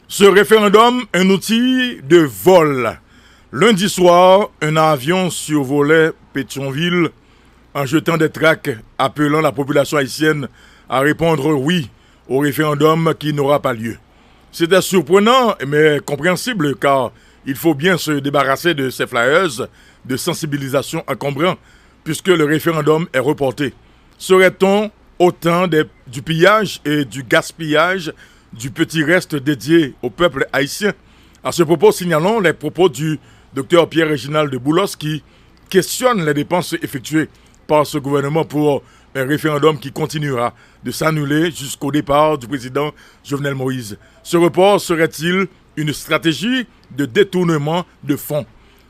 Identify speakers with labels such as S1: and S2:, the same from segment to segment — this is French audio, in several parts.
S1: Ce référendum, un outil de vol. Lundi soir, un avion survolait Pétionville en jetant des tracts appelant la population haïtienne à répondre oui au référendum qui n'aura pas lieu. C'était surprenant mais compréhensible car il faut bien se débarrasser de ces flyers de sensibilisation encombrants puisque le référendum est reporté. Serait-on autant du pillage et du gaspillage du petit reste dédié au peuple haïtien? À ce propos, signalons les propos du Dr Pierre-Réginald de Boulos qui questionne les dépenses effectuées par ce gouvernement pour un référendum qui continuera de s'annuler jusqu'au départ du président Jovenel Moïse. Ce report serait-il une stratégie de détournement de fonds?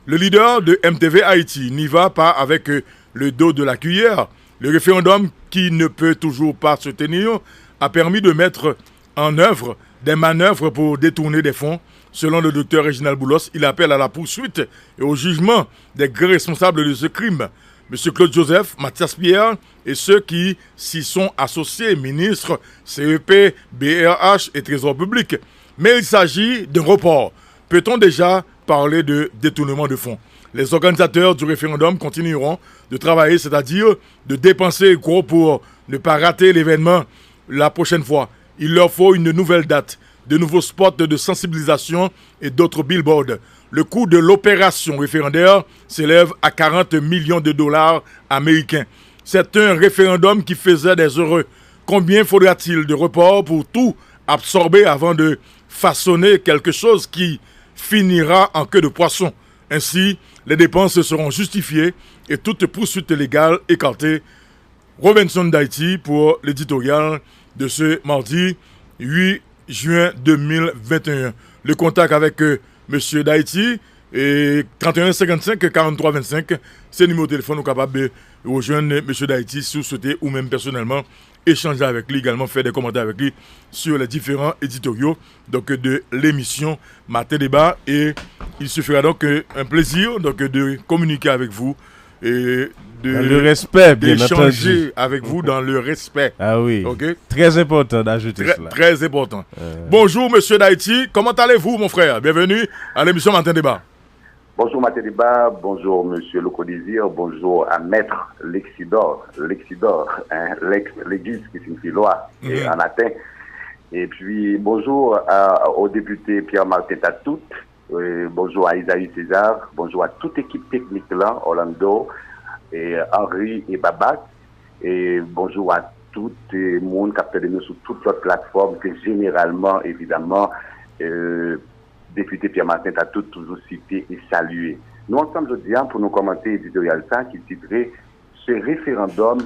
S1: Le leader de MTV Haïti n'y va pas avec le dos de la cuillère. Le référendum qui ne peut toujours pas se tenir a permis de mettre en œuvre des manœuvres pour détourner des fonds. Selon le docteur Réginald Boulos, il appelle à la poursuite et au jugement des grands responsables de ce crime. M. Claude Joseph, Mathias Pierre et ceux qui s'y sont associés, ministres, CEP, BRH et Trésor public. Mais il s'agit d'un report. Peut-on déjà parler de détournement de fonds? Les organisateurs du référendum continueront de travailler, c'est-à-dire de dépenser gros pour ne pas rater l'événement la prochaine fois. Il leur faut une nouvelle date, de nouveaux spots de sensibilisation et d'autres billboards. Le coût de l'opération référendaire s'élève à 40 millions de dollars américains. C'est un référendum qui faisait des heureux. Combien faudra-t-il de reports pour tout absorber avant de façonner quelque chose qui finira en queue de poisson? Ainsi, les dépenses seront justifiées et toute poursuite légale écartée. Robinson d'Haïti pour l'éditorial de ce mardi 8 juin 2021. Le contact avec Monsieur d'Haïti et 31 55 43 25, c'est le numéro de téléphone, nous sommes capables de rejoindre Monsieur d'Haïti si vous souhaitez ou même personnellement échanger avec lui, également faire des commentaires avec lui sur les différents éditoriaux donc, de l'émission Matin Débat. Et il se fera donc un plaisir donc, de communiquer avec vous et
S2: dans le respect, bien
S1: d'échanger
S2: entendu.
S1: avec vous dans le respect.
S2: Ah oui,
S1: Okay?
S2: très important d'ajouter cela.
S1: Très important. Bonjour Monsieur d'Haïti, comment allez-vous mon frère? Bienvenue à l'émission Matin Débat.
S3: Bonjour Matin Débat, bonjour Monsieur Locodésir, bonjour à Maître Lexidor, hein, l'église qui signifie loi en latin. Et puis bonjour au député Pierre-Martin Tatout, bonjour à Isaïe César, bonjour à toute équipe technique là, Orlando, et Henri et Babac, et bonjour à tout le monde qui a nous sur toutes les plateformes que généralement, évidemment, député Pierre-Martin Tatout toujours cité et salué. Nous ensemble aujourd'hui pour nous commenter l'éditorial ça qui titrait ce référendum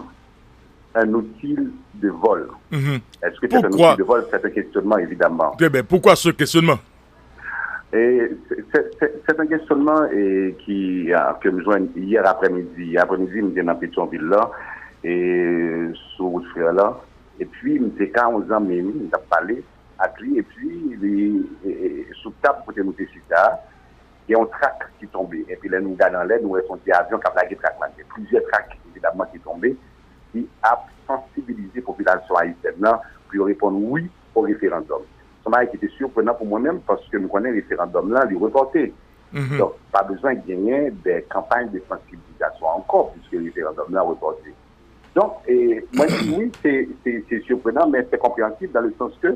S3: un outil de vol. Est-ce que c'est un outil de vol? C'est un questionnement évidemment.
S1: Très bien. Pourquoi ce questionnement?
S3: Et c'est un questionnement que nous joignons hier après-midi. Hier après-midi, nous étions dans Pétionville là, et sur route frère là. Et puis, nous étions 11 ans, mais nous avons parlé avec lui. Et puis, sous table, pour nous décider, il y a un trac qui tombait. Et puis, là, nous regardons l'aide, nous avons un avion qui a plagué trac. Il y a plusieurs tracks, évidemment, qui tombaient, qui a sensibilisé la population haïtienne là, pour répondre oui au référendum. Ça qui était surprenant pour moi-même parce que nous connaissons le référendum là, il est reporté. Donc, pas besoin de gagner des campagnes de sensibilisation encore, puisque le référendum là est reporté. Donc, moi, oui, c'est surprenant, mais c'est compréhensible dans le sens que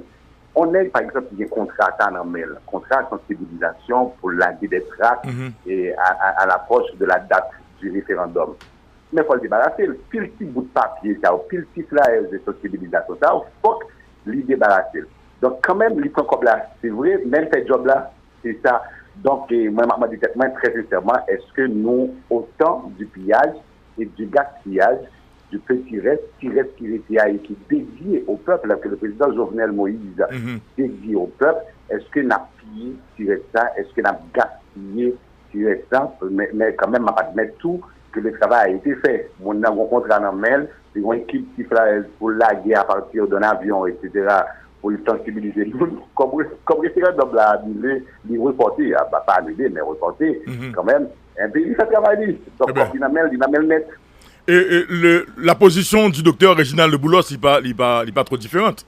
S3: on est, par exemple, il y a un contrat en mail, contrat de sensibilisation pour laguer des tracts et à l'approche de la date du référendum. Mais il faut le débarrasser. Pile petit bout de papier, pile petit flyer de sensibilisation, il faut le débarrasser. Donc, quand même, les points comme là, c'est vrai, même ce job-là, c'est ça. Donc, moi, je dis très sincèrement, est-ce que nous, autant du pillage et du gaspillage, du petit reste qui est dédié au peuple, que le président Jovenel Moïse dédié au peuple, est-ce que nous avons pillé ça, est-ce que nous avons gaspillé ça, mais quand même, on va admettre tout que le travail a été fait. On a rencontré un mail, une équipe qui fait pour laguer à partir d'un avion, etc., pour le sensibiliser. Comme référendum l'a annulé, il reporté, pas annulé, mais reporté, quand même. Un pays fait travailler. Donc, il a même net.
S1: Et la position du docteur Réginald de Boulos, il n'est pas trop différente.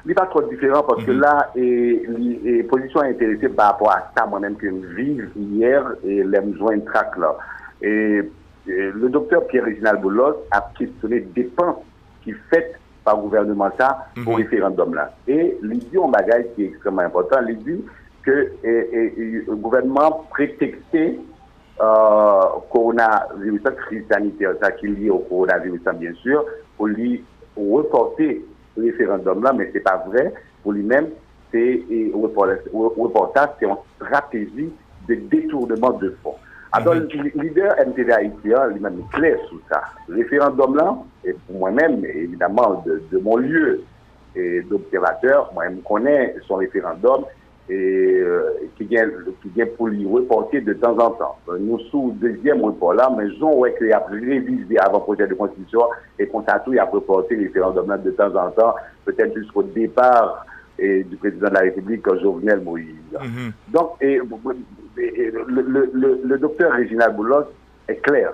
S3: n'est pas trop différent parce que là, et position intéressée par rapport à ça, moi-même, que je vis hier et les joint track là. Et le docteur Pierre-Réginald Boulos a questionné des dépenses qui fait par le gouvernement ça pour le référendum là. Et il dit un bagage qui est extrêmement important, il dit que le gouvernement prétextait coronavirus, crise sanitaire, ça qui est lié au coronavirus, bien sûr, pour lui reporter le référendum là, mais c'est pas vrai. Pour lui-même, c'est reportage, c'est une stratégie de détournement de fonds. Alors, le leader MTV haïtien, lui-même est clair sur ça. Le référendum là, et pour moi-même, évidemment, de mon lieu d'observateur, moi, je connais son référendum et qui vient pour lui reporter de temps en temps. Nous sous deuxième report là, mais on voit qu'il a révisé avant le projet de constitution et qu'on a tout, il a reporté le référendum là de temps en temps, peut-être jusqu'au départ du président de la République, Jovenel Moïse. Donc, le docteur Réginald Boulos est clair.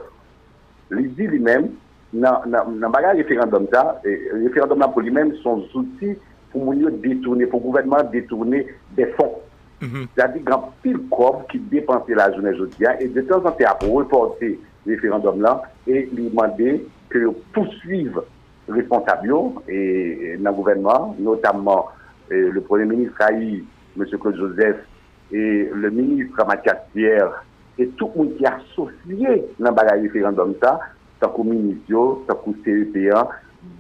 S3: Il dit lui-même, dans le référendum ça, le référendum là pour lui-même sont outils pour détourner, pour le gouvernement détourner des fonds. C'est-à-dire grand pile corps qui dépensait la journée aujourd'hui et de temps en temps pour reporter le référendum là et lui demander que poursuivre les responsables et dans le gouvernement, notamment le Premier ministre Haï, M. Claude Joseph, et le ministre Mathias Pierre, et tout le monde qui est associé dans le référendum, ça, tant qu'au ministre, tant qu'au CEPA,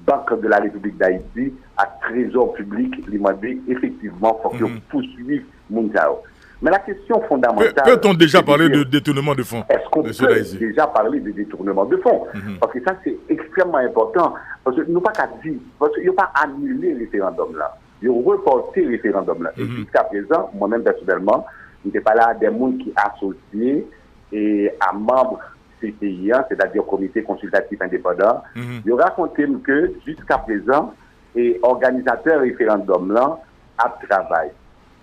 S3: Banque de la République d'Haïti, à Trésor public, il m'a dit effectivement, il faut que poursuivre Mounzao. Mais la question fondamentale.
S1: Peut-on déjà parler de détournement de fonds?
S3: Est-ce qu'on peut déjà parler de détournement de fonds? Parce que ça, c'est extrêmement important. Parce que nous pas qu'à dire, parce qu'il n'y a pas annulé le référendum là. Il y a reporté le référendum là. Et jusqu'à présent, moi-même personnellement, je n'étais pas là des gens qui associés et à membres CCI, c'est-à-dire Comité consultatif indépendant. Je raconté que jusqu'à présent, et organisateur référendum là a travaillé.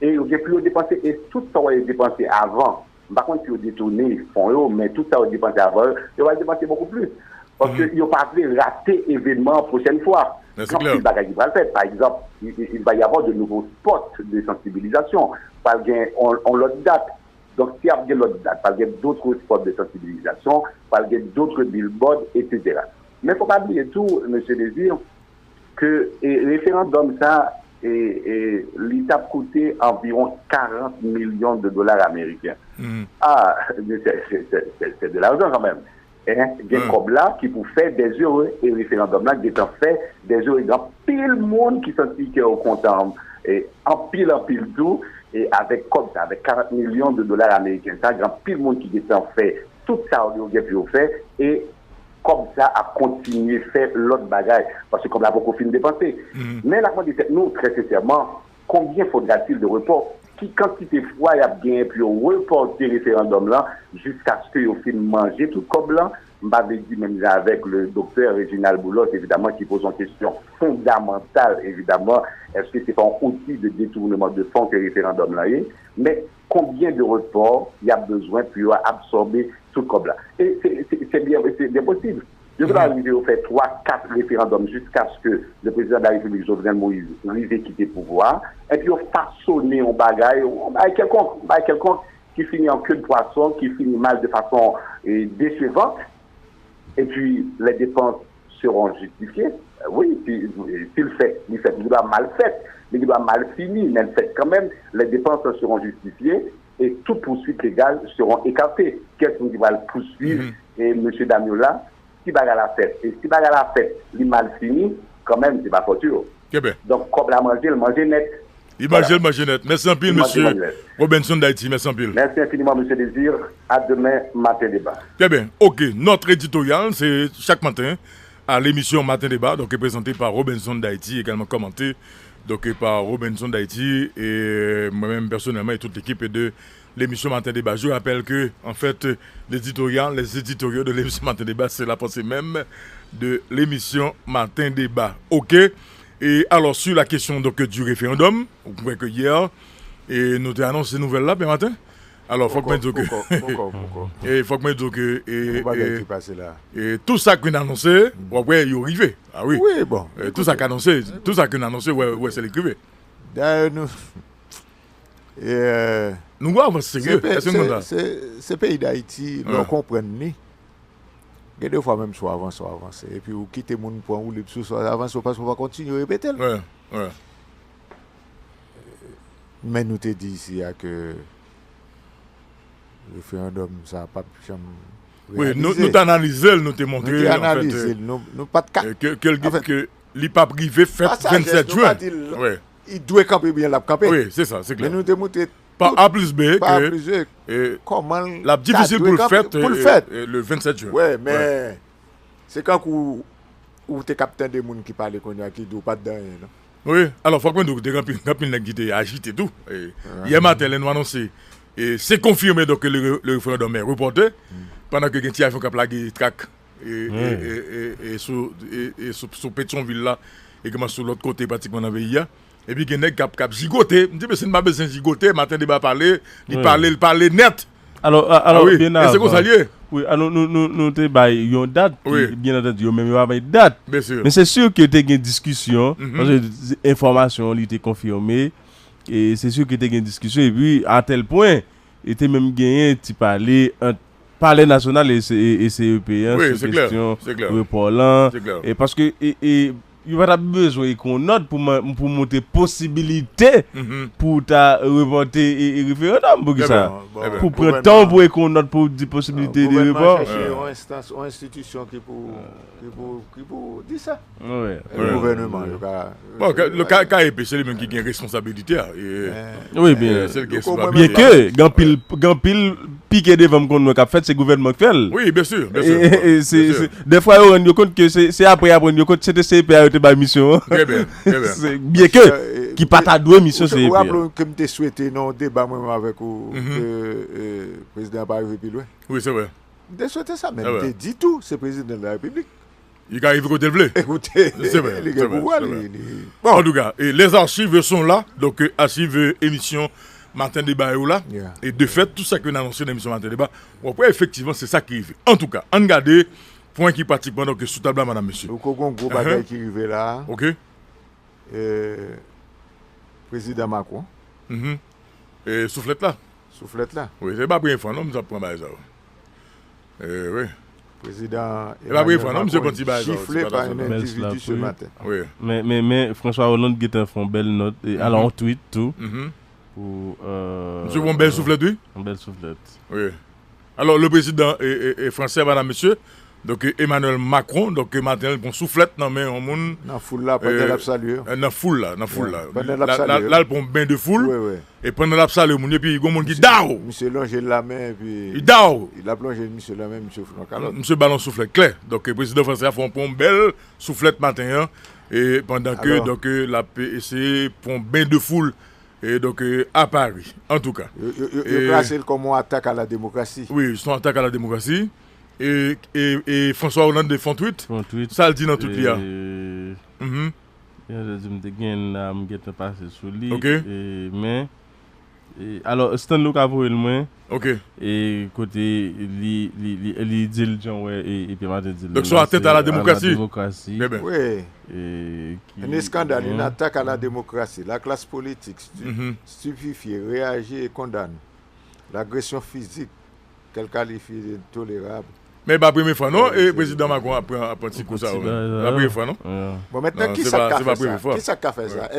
S3: Et j'ai pu dépenser, et tout ça a été dépensé avant. Par contre, ils ont détourné les fonds, mais tout ça a été dépensé avant, ils vont dépenser beaucoup plus. Parce qu'ils n'ont pas appelé rater événement la prochaine fois. Quand il va le faire, par exemple, il va y avoir de nouveaux spots de sensibilisation. On l'autre date. Donc, s'il y a l'autre date, il y a d'autres spots de sensibilisation, il y a d'autres billboards, etc. Mais il ne faut pas oublier tout, M. Désir, que le référendum, ça, l'État a coûté environ 40 millions de dollars américains. Ah, c'est de l'argent quand même. Des comme là qui pour faire des heureux et référendum là qui est en fait des heureux et grand pile monde qui s'implique au compte et en pile tout et avec comme ça avec 40 millions de dollars américains ça grand pile monde qui est en fait tout ça on a pu faire et comme ça à continuer faire l'autre bagaille parce que comme là beaucoup fin dépenser mais la question c'est nous très sincèrement combien faudra-t-il de report qui quantité de fois il y a bien puis reporter le référendum là jusqu'à ce que au fin manger tout comme là m'avait dit même avec le docteur Réginald Boulos évidemment qui pose une question fondamentale évidemment est-ce que c'est pas un outil de détournement de fonds que le référendum là est mais combien de reports il y a besoin pour absorber tout comme là et c'est bien possible. Je vais arriver à faire 3-4 référendums jusqu'à ce que le président de la République, Jovenel Moïse, arrive à quitter le pouvoir. Et puis, on façonne un bagaille, quelconque qui finit en queue de poisson, qui finit mal de façon décevante. Et puis, les dépenses seront justifiées. Oui, s'il fait, il doit mal fait, mais il doit mal fini, mais il fait quand même, les dépenses seront justifiées et toute poursuite légale seront écartées. Qu'est-ce qu'on va le poursuivre? Et M. Damiola, si bagarre la fête, et si bagarre la fête, il mal fini, quand même, c'est pas fortuit. Donc, comme la manger, le manger net.
S1: Imagine, net. Merci un peu, M. Robinson d'Haïti. Merci un peu.
S3: Merci infiniment, M. Désir. À demain, matin débat.
S1: Très bien. OK. Notre éditorial, c'est chaque matin à l'émission Matin débat, donc présenté par Robinson d'Haïti, également commenté donc par Robinson d'Haïti et moi-même personnellement et toute l'équipe de l'émission Matin débat. Je rappelle que en fait les éditoriaux de l'émission Matin débat, c'est la pensée même de l'émission Matin débat. OK. Et alors sur la question donc du référendum, vous voyez que hier et nous avons annoncé ces nouvelles là ce matin. Alors, faut que me dire que. Et faut que me dire que. Et tout ça qu'on a annoncé, ouais, il est arrivé. Ah oui.
S4: Oui, bon.
S1: Tout ça qu'on a annoncé, ouais, c'est l'écrivé.
S4: D'ailleurs,
S1: nous avons sérieux.
S4: Ce pays d'Haïti, nous comprenons. Et des fois même soit avancer. Et puis, vous quittez mon point où les sous avancent parce qu'on va continuer à répéter.
S1: Ouais.
S4: Mais nous te dit ici que le référendum, ça n'a pas pu jamais.
S1: Oui, nous t'analysons, nous te montrons.
S4: Nous t'analysons, nous pas de cas.
S1: Que l'IPA privé fait 27 juin.
S4: Il doit camper bien la camper.
S1: Oui, c'est ça, c'est clair.
S4: Mais nous te montrons.
S1: Pas A plus B
S4: que comment
S1: la difficile pour le faire le 27 juin.
S4: Oui, mais c'est quand où tu es capitaine des gens qui parlent qui ne pas dedans.
S1: Oui, alors il faut que nous ayons agité tout. Hier matin, nous avons annoncé, et c'est confirmé donc, que le référendum est reporté, pendant que Gentil a fait un plague track et sur Pétionville là, et comment sur l'autre côté, pratiquement dans le pays. Et puis, il y a cap gigoté. Je dis, mais c'est pas besoin de gigoter. Matin, il parler, il parlait net.
S2: Alors
S1: oui.
S2: Bien
S1: et c'est comme ça lié.
S2: Oui, alors nous avons une date.
S1: Oui.
S2: Bien entendu, même une date.
S1: Bien sûr.
S2: Mais c'est sûr que tu as une discussion. Parce que l'information était confirmée. Et c'est sûr que tu as une discussion. Et puis, à tel point, il était même gagné, tu parlais parler national et CEP.
S1: Oui, c'est clair. C'est clair.
S2: Et parce que. Il va avoir besoin qu'on note pour monter possibilité pour ta reporter et référendum pour ça. Pour prendre temps pour qu'on note pour des possibilités de report.
S4: Une institution qui pour dire ça.
S1: Le
S4: gouvernement.
S1: Le KEP, c'est lui-même qui a une responsabilité.
S2: Oui, bien. Bien que, Gampil piqué devant qu'on a fait, c'est le gouvernement qui fait.
S1: Oui, bien sûr.
S2: Des fois, on rend compte que c'est après, on rend compte que c'était CPA qui a mission.
S1: Très bien.
S2: Bien que, qui pas ta deux mission, c'est
S4: CPA. Vous que je souhaité non débat avec le président par République.
S1: Oui, c'est vrai.
S4: Je souhaité ça, mais je dit tout, c'est le président de la République.
S1: Il arrive au développé.
S4: Écoutez,
S1: c'est vrai.
S4: Bon,
S1: en tout cas, les archives sont là. Donc, archives émission Matin Débat est là. Et de fait, tout ça qu'on a annoncé dans l'émission Matin Débat, effectivement, c'est ça qui arrive. En tout cas, on regarde point qui pratiquement donc sous table, madame, monsieur.
S4: Donc, on a un gros bagage qui arrive là.
S1: Ok.
S4: Président Macron.
S1: Et soufflette là. Oui, c'est pas pour une fois, non, nous avons pris ça. Oui.
S4: Président
S1: chifflé
S4: par un individu ce matin.
S1: Oui.
S2: Mais François Hollande qui a fait une belle note. Et alors on tweet tout.
S1: Monsieur, une belle soufflette, oui?
S2: Une belle soufflette.
S1: Oui. Alors le président est français, madame, monsieur. Donc Emmanuel Macron, donc matin, bon soufflette, non mais on monde.
S4: Dans foule là, pendant la saluer.
S1: Dans foule là. Là, il prend bain de foule.
S4: Oui.
S1: Et pendant la saluer, et puis il y a un monde qui dao.
S4: Monsieur longe la main et puis.
S1: Il dao.
S4: Il a plongé monsieur la main, monsieur Franck.
S1: Monsieur ballon soufflette clair. Donc le président français a fait une belle soufflette matin et pendant que donc la PEC prend bain de foule. Et donc à Paris, en tout cas.
S4: Il place comme une attaque à la démocratie.
S1: Oui, c'est une attaque à la démocratie. Et François Hollande de font tweet. Ça le dit dans tout le pays.
S2: Je me passé sur lui.
S1: OK.
S2: Mais alors Stan Luc a volé le moins.
S1: OK.
S2: Et côté li dit le Jean et puis matin dit.
S1: Donc sur tête à la démocratie.
S4: Oui. Un scandale, une attaque à la démocratie. La classe politique stupéfie, réagit et condamne l'agression physique qu'elle qualifie d'intolérable.
S1: Mais la première fois, non? Et le président Macron a pris un petit coup ça. La première fois, non?
S4: Bon, maintenant, qui ça a fait ça?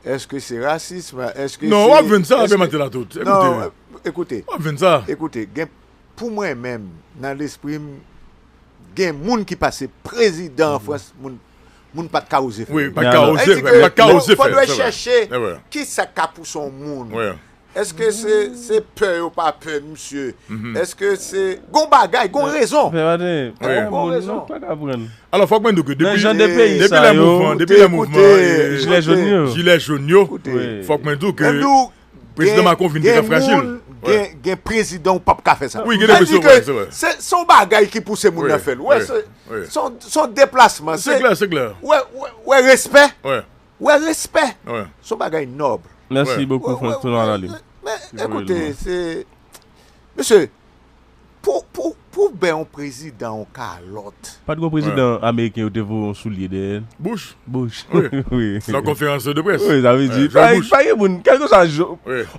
S4: Est-ce que c'est racisme?
S1: Non, on va ça, on va la toute.
S4: Non, écoutez.
S1: On va ça.
S4: Écoutez, pour moi-même, dans l'esprit, il y a des gens qui passent président en France, moun pas de causer.
S1: Oui, pas de causer.
S4: Il faut chercher qui ça pour son monde. Est-ce que c'est peur ou pas peur, monsieur? Est-ce que c'est gon bagay, gon raison?
S2: Gon raison.
S1: Alors, faut que depuis
S2: les mouvements
S1: Gilets jaunes, faut que le président Macron vienne de fragile.
S4: Un président ou pas faire ça.
S1: Oui,
S4: c'est son bagay qui pousse les gens à faire. Son déplacement.
S1: C'est clair.
S4: Ouais, respect.
S1: Ouais,
S4: respect. Son bagay noble.
S2: Merci beaucoup, François.
S4: Mais écoutez, c'est... Monsieur, pour ben un président en calotte.
S2: Pas de président américain où te vous soulier de
S1: Bush.
S2: Oui.
S1: La conférence de presse.
S2: Oui, ça veut dire.
S1: Bush.
S2: Pas quelque chose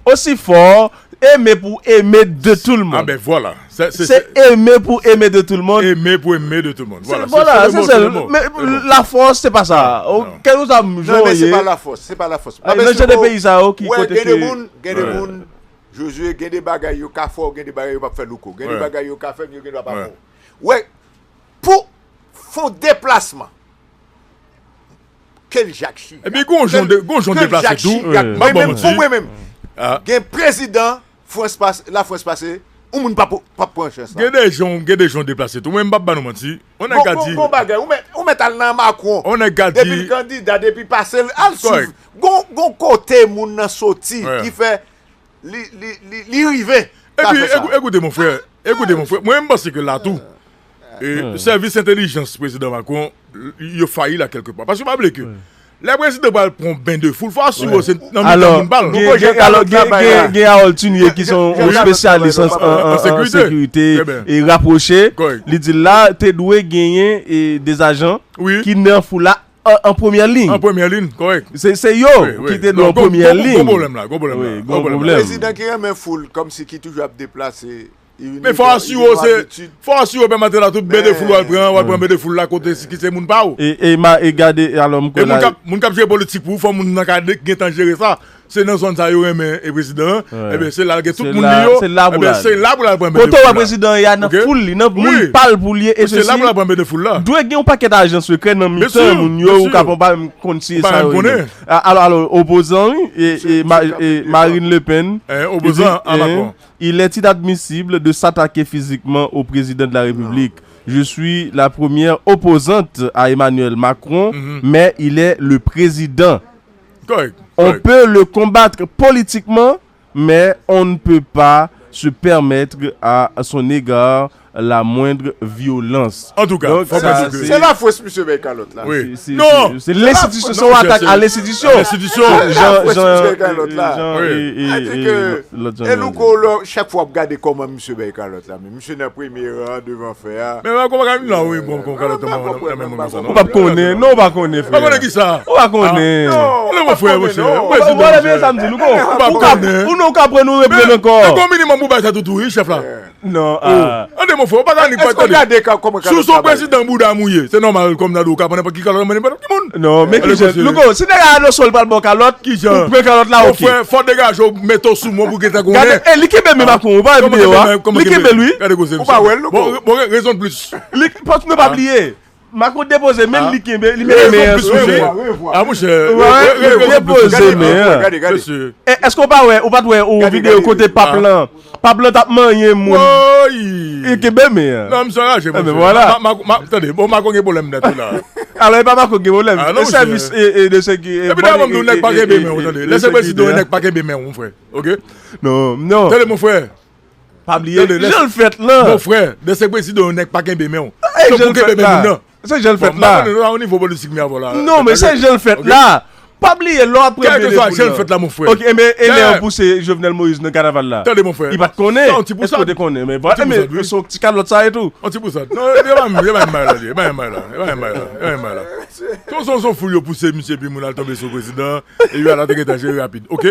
S2: aussi fort, aimer pour aimer de tout le monde.
S1: Ah ben voilà.
S2: C'est aimer pour aimer de tout le monde.
S1: Aimer pour aimer de tout le monde.
S2: Voilà, c'est ça. Mais la force, c'est pas ça. Quelque chose à
S4: Non, mais c'est pas la force. C'est pas la force.
S2: Dans des pays ça qui côté
S4: que des monde Josué, il y a des bagailles qui font, il y a des bagailles qui pas faire louko, il y a des bagailles qui faire, il y a des bagailles qui pas faire. Ouais, pour font déplacement. Quel Jacques Chirac.
S1: Et bien, gonjon déplacé tout.
S4: Moi-même, il y a un président, la France passée, on ne peut pas prendre chance.
S1: Il y a des gens déplacés tout. Moi, je ne vais pas nous mentir. On a gardé.
S4: Bon bagaille, on met dans Macron.
S1: On a gardé.
S4: Depuis le candidat, depuis passé, al suivre. Gon côté moun nan sorti qui fait li rive.
S1: Et puis, écoutez mon frère, moi je pense que là tout, le service intelligence président Macron, il a failli là quelque part. Parce que je ne sais pas que les présidents prennent bain de foule, faut assurer c'est dans
S2: le balle. Il y a Altunier qui sont spécialistes en sécurité et rapprochés. Il dit là, tu dois gagner des agents qui n'en font là. En première ligne.
S1: En première ligne, correct.
S2: C'est yo qui était dans la première ligne.
S1: Gros problème là.
S4: Le président qui aime foule comme si qui toujours a déplacé.
S1: Mais faut assurer ben matin là tout ben de foule on va prendre ben de foule là côté qui c'est moun pa ou.
S2: Et garder alors
S1: moun cap gérer politique pour faut moun nan ka gen gérer ça. C'est dans zone ça yo remet et président et ben c'est là que tout monde yo. C'est là pour la prendre.
S2: Quand le président y a dans foule, il moun parle pour lier et
S1: c'est là pour la prendre de foule là.
S2: Doit gagner un paquet d'argent secret dans mi-temps moun yo ou capable pas continuer ça. Alors opposant et Marine Le Pen
S1: opposant à Macron.
S2: Il est inadmissible de s'attaquer physiquement au président de la République. Je suis la première opposante à Emmanuel Macron, mais il est le président. On peut le combattre politiquement, mais on ne peut pas se permettre à son égard la moindre violence.
S1: En tout cas,
S4: c'est la fausse, M. Bekalotte là.
S1: Oui.
S2: Non, c'est l'institution, son attaque à l'institution.
S4: Et nous, chaque fois, regardez comment M. Bekalotte là. Mais M. n'a premier rang devant faire.
S1: Mais comment là, oui, bon,
S2: on va connaître, non, on va connaître.
S1: On va connaître qui ça?
S2: On va connaître.
S1: On va faire, monsieur.
S2: On va bien samedi, nous, on nous capre nous reprendre encore.
S1: Comment minimum, vous baissez tout, chef là?
S2: Non,
S1: mon frère, pas sous son président Bouddha mouillé, c'est normal comme dans le cas, pas qui calotte,
S2: non, mais qui c'est Lugo, si tu as sol pas bon calotte, qui j'ai calotte là OK.
S1: Faut dégager mettre sous moi pour que ça connaît.
S2: Eh Likebe me Macron, pas vidéo. Likebe lui.
S1: Bon, raison de plus.
S2: Parce que ne pas oublier. Macron déposé même Likebe, il met
S1: ah mon cher.
S2: Déposé mais. Est-ce qu'on pas ouais, ou pas ouais au vidéo côté Paplan. Paplan t'a mangé mon. Et Kebe mais.
S1: Non, me sera j'ai.
S2: Mais voilà.
S1: Attendez, bon Macron a problème là tout là.
S2: Alors pas Macron problème. Le service et de ce qui
S1: et puis d'abord nous n'est pas Kebe mais attendez. Laissez président n'est pas Kebe mais mon frère. OK?
S2: Non.
S1: Attendez mon frère.
S2: Pas oublier. Je le fait là.
S1: Mon frère, de ce président n'est pas Kebe mais on.
S2: Je le fait là. C'est je le fait là.
S1: Au niveau politique mais voilà.
S2: Non, mais c'est je le fait là. Pas oublier l'autre premier.
S1: Quel que soit je le fait là mon frère.
S2: OK, mais il est poussé Jovenel Moïse dans carnaval là.
S1: Attendez mon frère.
S2: Il va te connaître. Est-ce que tu connais mais voilà mais son petit calotte ça et tout.
S1: On t'y pousse ça. Non, il va mal là. Tous sont fous pour pousser monsieur puis mon tomber sur président et il va la tête rapide. OK?